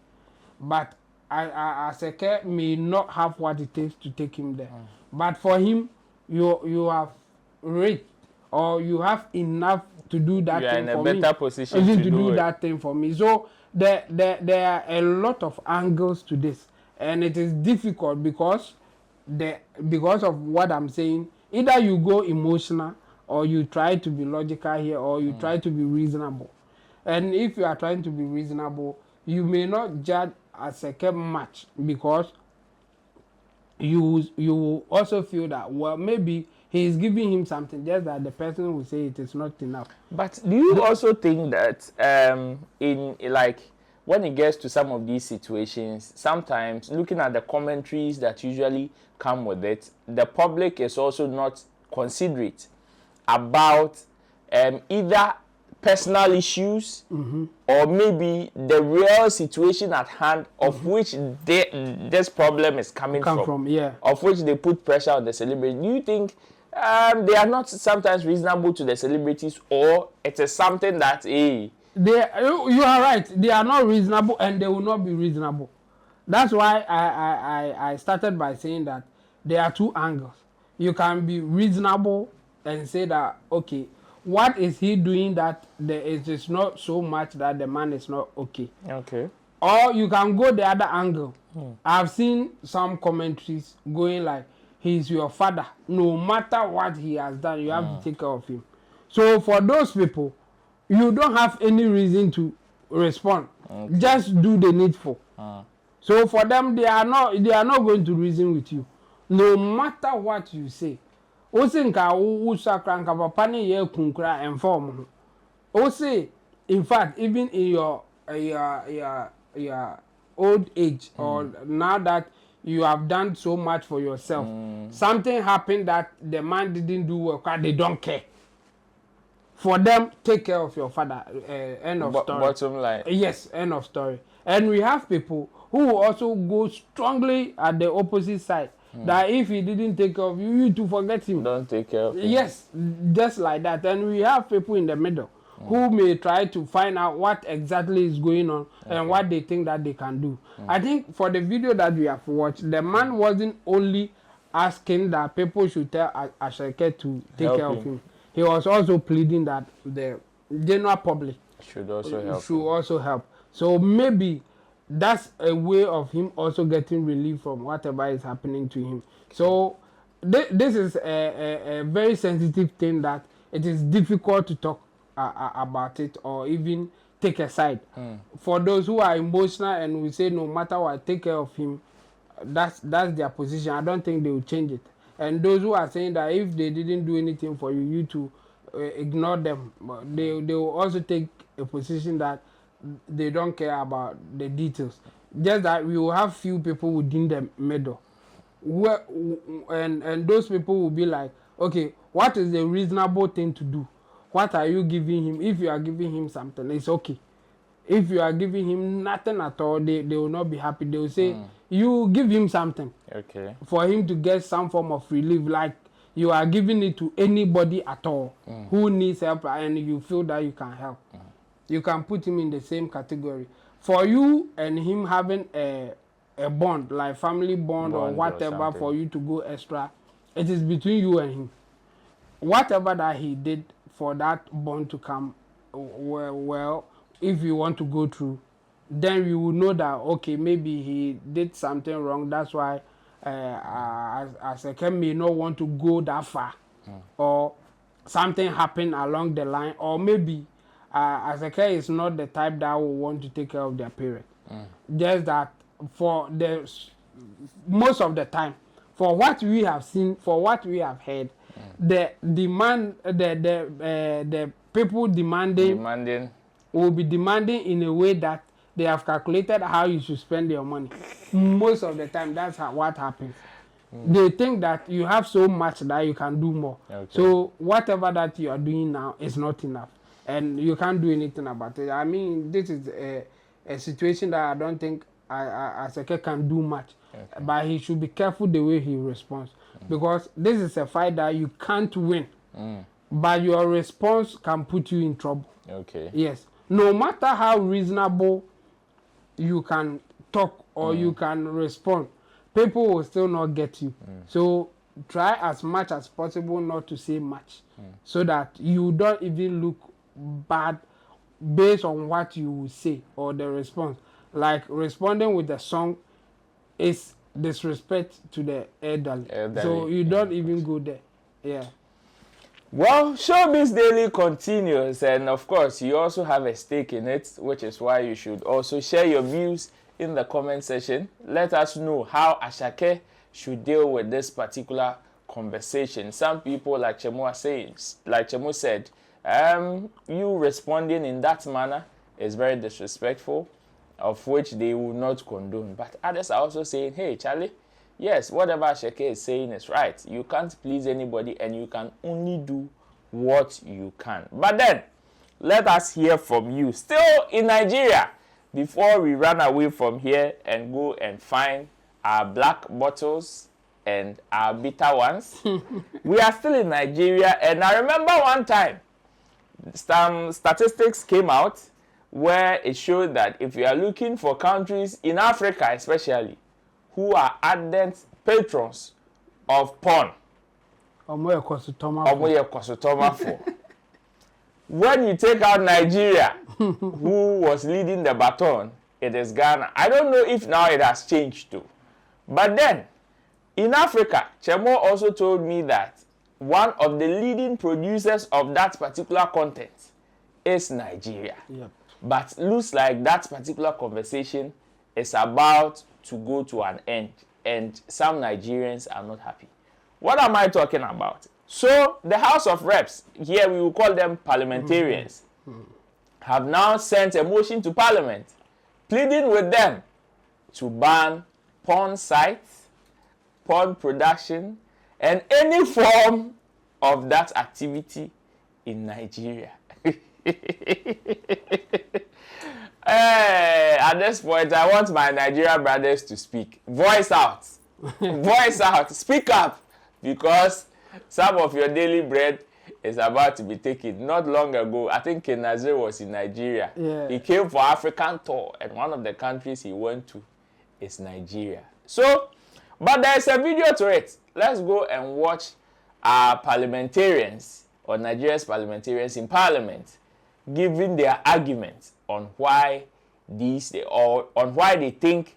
But Asake may not have what it takes to take him there. But for him, you have reached, or you have enough to do that thing for me. You are in a better position to do that thing for me. So there are a lot of angles to this, and it is difficult because of what I'm saying. Either you go emotional, or you try to be logical here, or you try to be reasonable. And if you are trying to be reasonable, you may not judge Asake much, because you also feel that, well, maybe he is giving him something, just that the person will say it is not enough. But do you also think that in like when it gets to some of these situations, sometimes looking at the commentaries that usually come with it, the public is also not considerate about either personal issues or maybe the real situation at hand of which this problem is coming from, of which they put pressure on the celebrity. Do you think they are not sometimes reasonable to the celebrities, or it is something that you are right, they are not reasonable, and they will not be reasonable? That's why I started by saying that there are two angles. You can be reasonable and say that, okay, what is he doing that it is not so much that the man is not okay? Okay. Or you can go the other angle. I've seen some commentaries going like, he's your father. No matter what he has done, you have to take care of him. So for those people, you don't have any reason to respond. Okay. Just do the needful. So for them, they are not going to reason with you. No matter what you say. Osinka usakra nka papa ne ye kunkura inform. Ose, in fact, even in your old age, or now that you have done so much for yourself, something happened that the man didn't do well, they don't care. For them, take care of your father. End of story. Bottom line. Yes, end of story. And we have people who also go strongly at the opposite side. That if he didn't take care of you, you to forget him. Don't take care of him. Yes, just like that. And we have people in the middle who may try to find out what exactly is going on and what they think that they can do. I think for the video that we have watched, the man wasn't only asking that people should tell Asake to take care of him. He was also pleading that the general public should also help. So maybe that's a way of him also getting relief from whatever is happening to him. So this is a very sensitive thing that it is difficult to talk about it, or even take a side. For those who are emotional and will say no matter what, take care of him, that's their position. I don't think they will change it. And those who are saying that if they didn't do anything for you, you to ignore them. They will also take a position that they don't care about the details. Just that we will have few people within the middle, and those people will be like, okay, what is the reasonable thing to do? What are you giving him? If you are giving him something, it's okay. If you are giving him nothing at all, they will not be happy. They will say, you give him something, okay, for him to get some form of relief, like you are giving it to anybody at all who needs help and you feel that you can help. You can put him in the same category. For you and him having a bond, like family bond or whatever, or for you to go extra, it is between you and him. Whatever that he did for that bond to come, well, if you want to go through, then you will know that, okay, maybe he did something wrong. That's why Asake may not want to go that far, or something happened along the line, or maybe Asake is not the type that will want to take care of their parent. Just that for the most of the time, for what we have seen, for what we have heard, the demand, the people demanding will be demanding in a way that they have calculated how you should spend your money. Most of the time, that's what happens. They think that you have so much that you can do more. Okay. So whatever that you are doing now is not enough, and you can't do anything about it. I mean, this is a situation that I don't think Asake can do much. Okay. But he should be careful the way he responds, because this is a fight that you can't win. But your response can put you in trouble. Okay. Yes. No matter how reasonable you can talk or you can respond, people will still not get you. So try as much as possible not to say much, so that you don't even look bad based on what you will say or the response. Like responding with the song is disrespect to the elderly. So you don't even go there. Yeah. Well, Showbiz Daily continues, and of course, you also have a stake in it, which is why you should also share your views in the comment section. Let us know how Asake should deal with this particular conversation. Some people, like Chemo said, you responding in that manner is very disrespectful, of which they will not condone. But others are also saying, hey, Charlie, yes, whatever Asake is saying is right. You can't please anybody, and you can only do what you can. But then, let us hear from you. Still in Nigeria, before we run away from here and go and find our black bottles and our bitter ones, we are still in Nigeria. And I remember one time, some statistics came out where it showed that if you are looking for countries in Africa especially, who are ardent patrons of porn, when you take out Nigeria, who was leading the baton, it is Ghana. I don't know if now it has changed too. But then, in Africa, Chemo also told me that one of the leading producers of that particular content is Nigeria. Yep. But looks like that particular conversation is about to go to an end, and some Nigerians are not happy. What am I talking about? So the House of Reps, here we will call them parliamentarians, have now sent a motion to Parliament pleading with them to ban porn sites, porn production, and any form of that activity in Nigeria. At this point, I want my Nigerian brothers to speak. Voice out. Voice out. Speak up. Because some of your daily bread is about to be taken. Not long ago, I think Nazir was in Nigeria. Yeah. He came for African tour, and one of the countries he went to is Nigeria. So, but there's a video to it. Let's go and watch our parliamentarians, or Nigeria's parliamentarians in Parliament, giving their arguments on why they think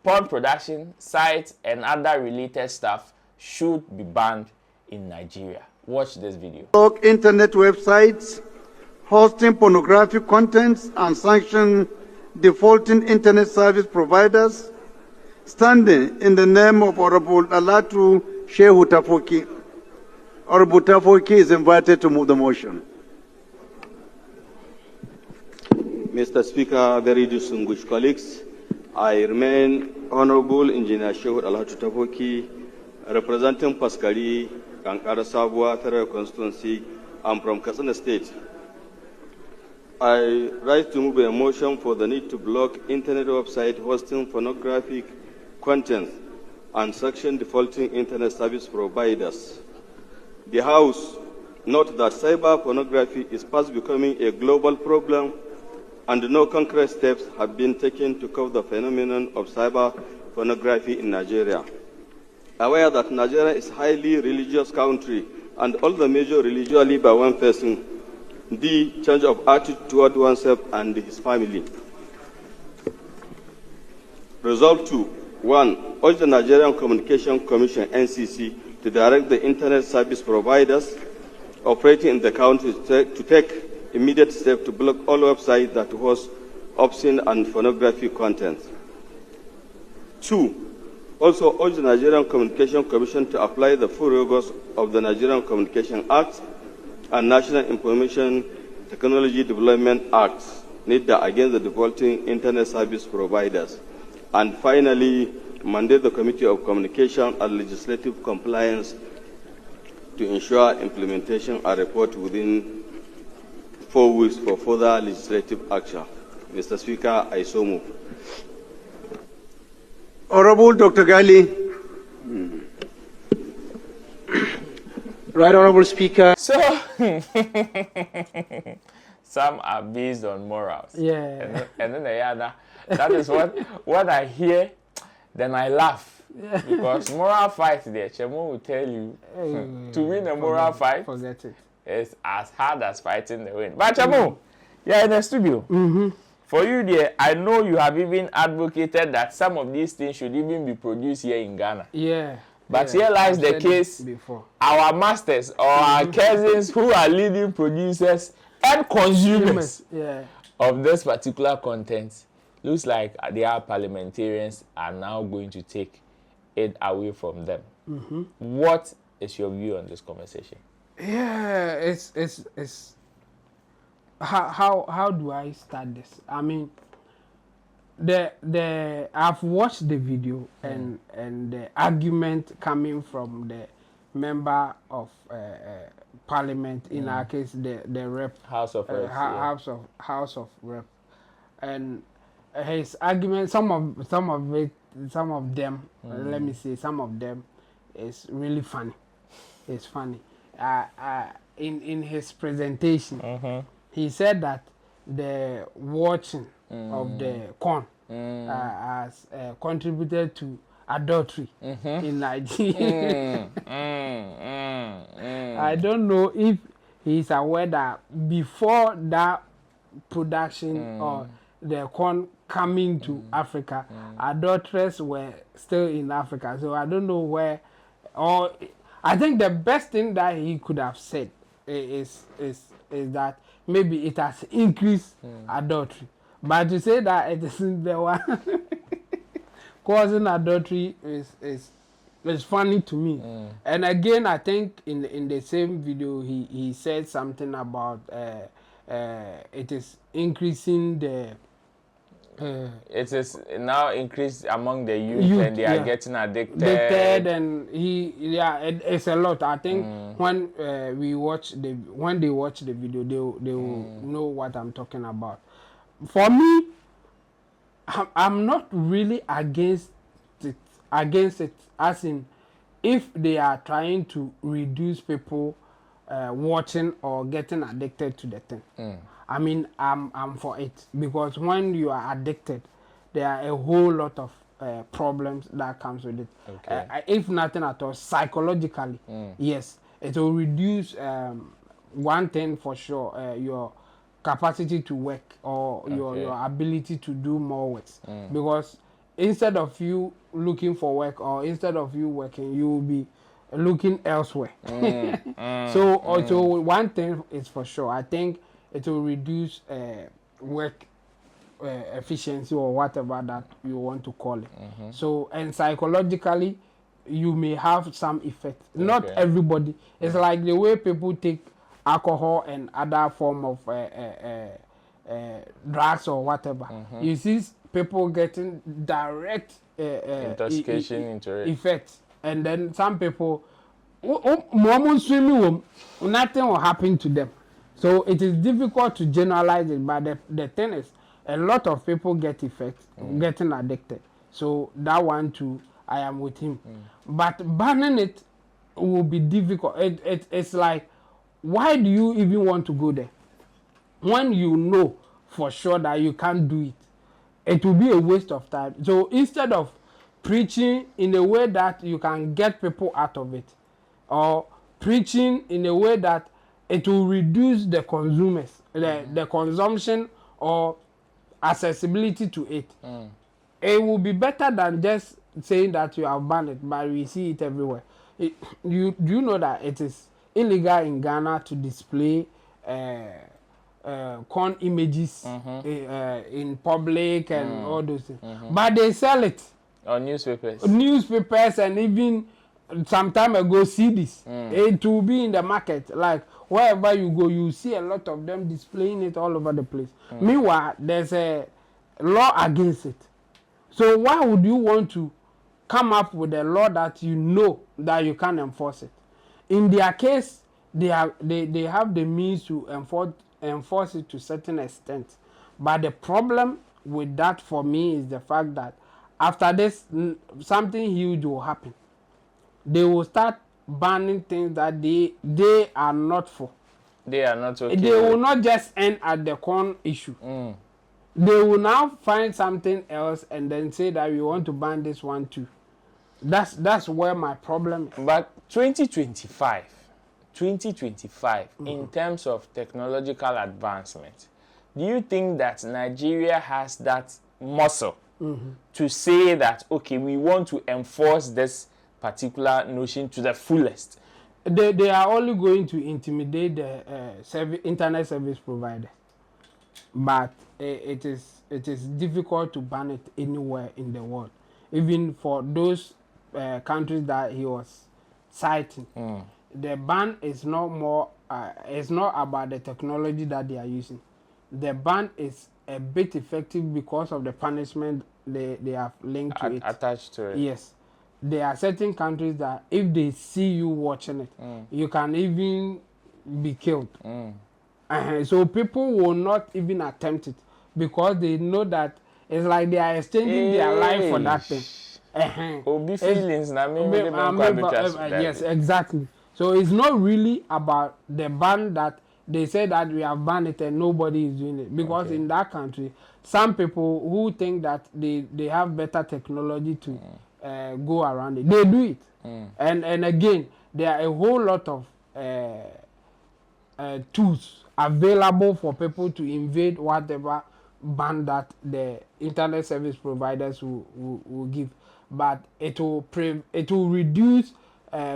porn production sites and other related stuff should be banned in Nigeria. Watch this video. Internet websites hosting pornographic contents and sanction defaulting internet service providers, standing in the name of Honorable Alatu Shehu Tafoki. Honorable Tafoki is invited to move the motion. Mr. Speaker, very distinguished colleagues, I remain Honorable Engineer Shehu Alhatu Tafoki, representing Paskari, Kankara Sabwa, Federal Constituency. I'm from Katsina State. I rise to move a motion for the need to block internet website hosting pornographic content and sanction defaulting internet service providers. The House notes that cyber pornography is fast becoming a global problem and no concrete steps have been taken to curb the phenomenon of cyber pornography in Nigeria. Aware that Nigeria is a highly religious country and all the major religions live by one person, the change of attitude toward oneself and his family. Resolve 2. 1. Urge the Nigerian Communication Commission, NCC, to direct the internet service providers operating in the country to take immediate steps to block all websites that host obscene and pornography content. 2. Also urge the Nigerian Communication Commission to apply the full rigors of the Nigerian Communication Act and National Information Technology Development Act NIDA against the defaulting internet service providers. And finally, mandate the Committee of Communication and Legislative Compliance to ensure implementation and report within 4 weeks for further legislative action. Mr. Speaker, I so move. Honorable Dr. Gali. Right, Honorable Speaker. So, some are based on morals. Yeah. And then the other, that is what I hear, then I laugh. Because moral fight there, Chemo will tell you, to win a moral fight, forget it. It's as hard as fighting the wind. But Chemo, you're in the studio. For you there, I know you have even advocated that some of these things should even be produced here in Ghana. Yeah. But here lies the case, our masters or our cousins who are leading producers and consumers of this particular content, looks like their parliamentarians are now going to take it away from them. What is your view on this conversation? Yeah, it's how do I start this? I mean, I've watched the video and the argument coming from the member of parliament, in our case the rep, House of Reps, House of Rep, and his argument, some of them, let me say, some of them is really funny. It's funny. In his presentation, he said that the watching of the corn has contributed to adultery in Nigeria. I don't know if he's aware that before that production or the corn coming to Africa, adulterers were still in Africa. So I don't know where, or I think the best thing that he could have said is that maybe it has increased adultery. But to say that it isn't the one causing adultery is funny to me. And again, I think in the same video he said something about it is increasing the it is now increased among the youth and they are getting addicted. And it's a lot. I think when they watch the video, they will know what I'm talking about. For me, I'm not really against it, as in if they are trying to reduce people watching or getting addicted to the thing. I mean, I'm for it, because when you are addicted, there are a whole lot of problems that comes with it. If nothing at all, psychologically, yes, it will reduce one thing for sure, your capacity to work or your ability to do more work. Because instead of you looking for work or instead of you working, you will be looking elsewhere. So also one thing is for sure, I think it will reduce work efficiency or whatever that you want to call it. So, and psychologically, you may have some effect. Not everybody. It's like the way people take alcohol and other form of drugs or whatever. You see people getting direct intoxication into it. Effects, and then some people nothing will happen to them. So it is difficult to generalize it, but the thing is, a lot of people get effects, getting addicted. So that one too, I am with him. But banning it will be difficult. It's like, why do you even want to go there? When you know for sure that you can't do it, it will be a waste of time. So instead of preaching in a way that you can get people out of it, or preaching in a way that it will reduce the consumers, the consumption or accessibility to it, it will be better than just saying that you have banned it, but we see it everywhere. You know that it is illegal in Ghana to display corn images in public and all those things, but they sell it on newspapers and even some time ago CDs. It will be in the market, like wherever you go you see a lot of them displaying it all over the place. Meanwhile there's a law against it. So why would you want to come up with a law that you know that you can't enforce it? In their case, they have the means to enforce it to a certain extent. But the problem with that for me is the fact that after this, something huge will happen. They will start banning things that they are not for. They are not okay. They will not just end at the corn issue. They will now find something else and then say that we want to ban this one too. That's where my problem is. But 2025 in terms of technological advancement, do you think that Nigeria has that muscle to say that, okay, we want to enforce this particular notion to the fullest? They are only going to intimidate the internet service provider, but it is difficult to ban it anywhere in the world, even for those countries that he was citing. The ban is not more it's not about the technology that they are using. The ban is a bit effective because of the punishment they have linked to it, attached to it. Yes. There are certain countries that if they see you watching it, you can even be killed. So people will not even attempt it because they know that it's like they are exchanging their life for that thing. Feelings, yes, exactly. So it's not really about the ban that they say that we have banned it and nobody is doing it, because in that country, some people who think that they have better technology to go around it, they do it. And again, there are a whole lot of tools available for people to invade whatever ban that the internet service providers will give, but it will reduce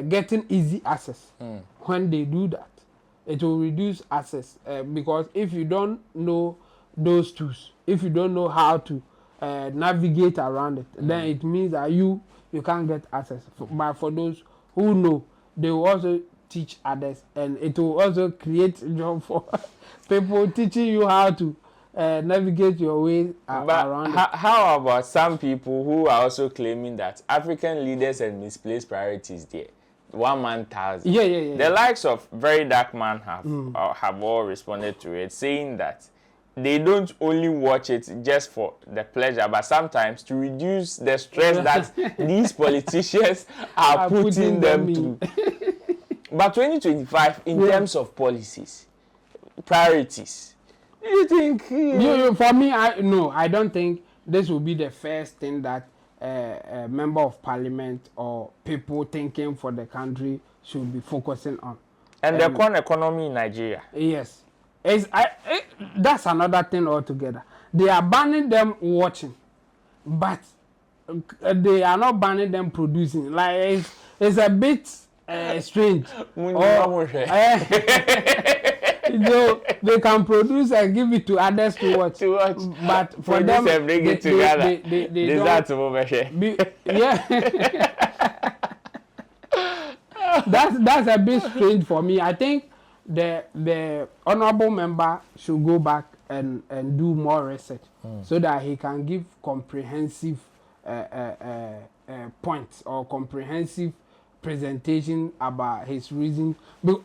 getting easy access. When they do that, it will reduce access, because if you don't know those tools, if you don't know how to navigate around it, then it means that you can't get access. But for those who know, they will also teach others, and it will also create a job for people teaching you how to navigate your way around it. How about some people who are also claiming that African leaders and misplaced priorities there? 1 man 1,000. Yeah. The likes of Very Dark Man have all responded to it, saying that they don't only watch it just for the pleasure, but sometimes to reduce the stress that these politicians are putting them through. But 2025, in terms of policies, priorities, do you think? For me, I don't think this will be the first thing that a member of parliament or people thinking for the country should be focusing on. And the corn economy in Nigeria. Yes. That's another thing altogether. They are banning them watching, but they are not banning them producing. Like it's a bit strange. So they can produce and give it to others to watch. But for produce them, and bring it together. They don't. Yeah. that's a bit strange for me. I think the honorable member should go back and do more research so that he can give comprehensive points or comprehensive presentation about his reason.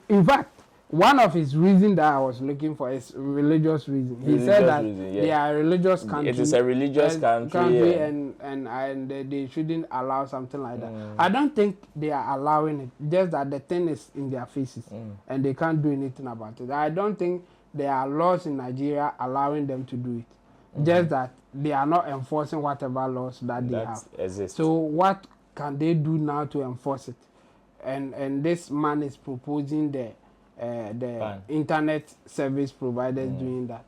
In fact, one of his reasons that I was looking for is religious reason. He said that they are a religious country. It is a religious country, and they shouldn't allow something like that. I don't think they are allowing it. Just that the thing is in their faces, and they can't do anything about it. I don't think there are laws in Nigeria allowing them to do it. Just that they are not enforcing whatever laws that they have. Exist. So what can they do now to enforce it? And this man is proposing the internet service providers doing that.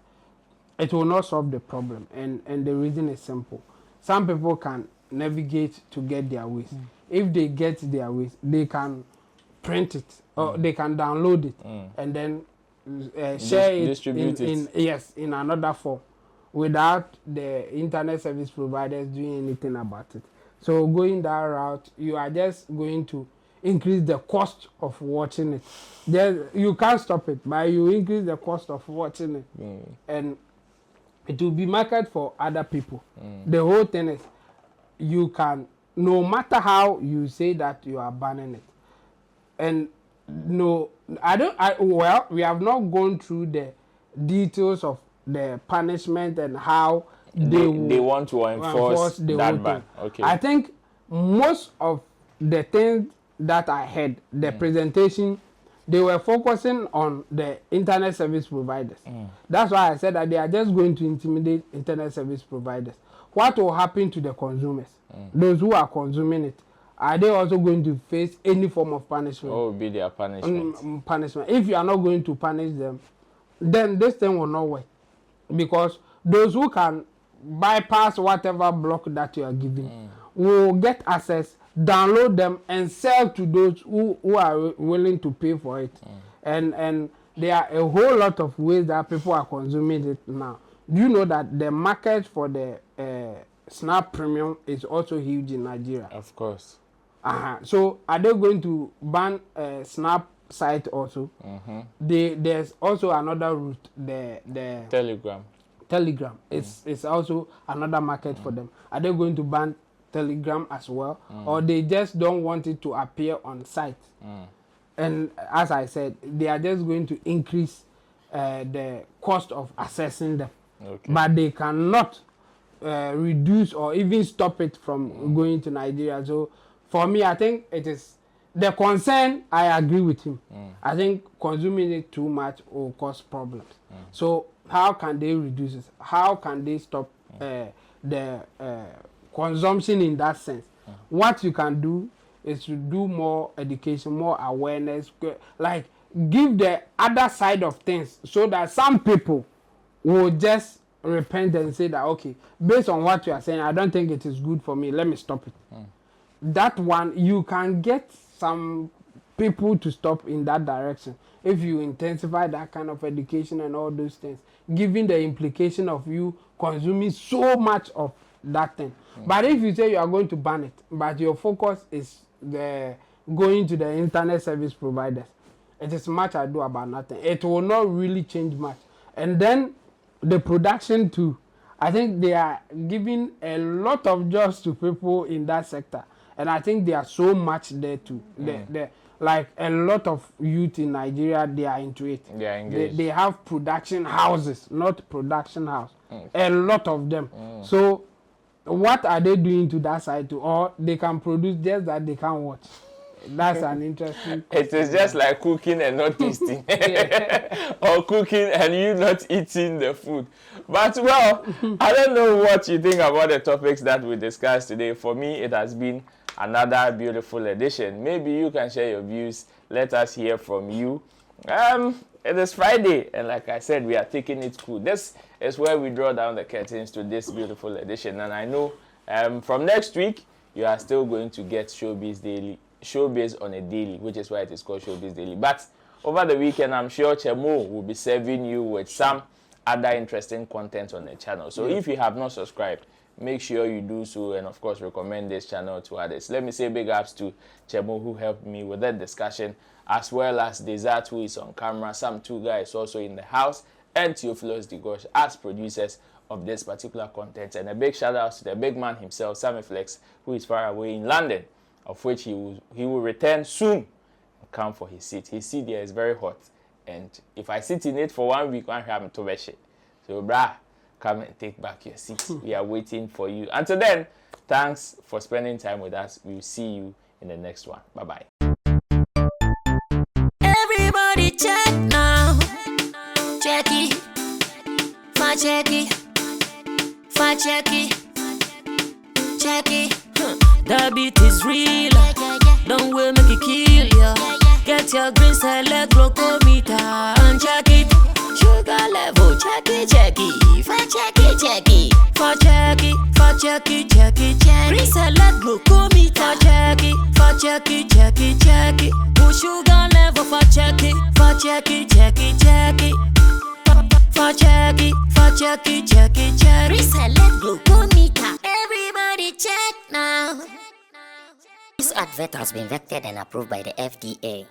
It will not solve the problem, and the reason is simple. Some people can navigate to get their ways. If they get their ways, they can print it or they can download it and then share it in another form without the internet service providers doing anything about it. So going that route, you are just going to increase the cost of watching it. Then you can't stop it, but you increase the cost of watching it, and it will be market for other people. The whole thing is, you can, no matter how you say that you are banning it, and no, well, we have not gone through the details of the punishment and how they want to enforce that ban. Okay. I think most of the things that I heard, the presentation, they were focusing on the internet service providers. That's why I said that they are just going to intimidate internet service providers. What will happen to the consumers? Those who are consuming it, are they also going to face any form of punishment? What will be their punishment? Punishment. If you are not going to punish them, then this thing will not work. Because those who can bypass whatever block that you are giving will get access, download them, and sell to those who are willing to pay for it. And there are a whole lot of ways that people are consuming it now. Do you know that the market for the Snap Premium is also huge in Nigeria? Of course. So are they going to ban Snap site also? There's also another route, the Telegram. It's also another market for them. Are they going to ban Telegram as well, or they just don't want it to appear on site? And as I said, they are just going to increase the cost of accessing them, but they cannot reduce or even stop it from going to Nigeria. So for me, I think it is the concern. I agree with him. I think consuming it too much will cause problems. So how can they reduce it? How can they stop the consumption in that sense? What you can do is to do more education, more awareness, like give the other side of things, so that some people will just repent and say that, okay, based on what you are saying, I don't think it is good for me, let me stop it. That one, you can get some people to stop in that direction if you intensify that kind of education and all those things, given the implication of you consuming so much of that thing. But if you say you are going to ban it, but your focus is going to the internet service providers, it is much ado about nothing. It will not really change much. And then the production too, I think they are giving a lot of jobs to people in that sector, and I think they are so much there too. Like a lot of youth in Nigeria, they are into it. They are engaged. They have production houses, not production house. A lot of them. So what are they doing to that side too? Or they can produce, just that they can't watch. That's an interesting question. It is just like cooking and not tasting. Or cooking and you not eating the food. But well, I don't know what you think about the topics that we discussed today. For me, it has been another beautiful edition. Maybe you can share your views. Let us hear from you. It is Friday, and like I said, we are taking it cool. This is where we draw down the curtains to this beautiful edition. And I know from next week, you are still going to get Showbiz on a daily, which is why it is called Showbiz Daily. But over the weekend, I'm sure Chemo will be serving you with some other interesting content on the channel. So if you have not subscribed, make sure you do so, and of course recommend this channel to others. Let me say big ups to Chemo, who helped me with that discussion, as well as Desert, who is on camera, Sam Tuga is also in the house, and Theophilus Digosh as producers of this particular content. And a big shout out to the big man himself, Sammy Flex, who is far away in London, of which he will return soon and come for his seat. His seat there is very hot, and if I sit in it for 1 week, I have to wash it. So brah, come and take back your seat. We are waiting for you. Until then, thanks for spending time with us. We will see you in the next one. Bye-bye. Everybody check now. Check it. Check it. Check it. Check it. The beat is real. Don't wait, make it kill ya. Get your green select glucometer and check it. Sugar level, check it, check it. Check it, check it. Check it, check it, check it, check it. Green select glucometer. Check it, check it, check it. Push sugar level, check it, check it, check it, check it. Check it, check it, check it. Reselect glucometer. Everybody check now. This advert has been vetted and approved by the FDA.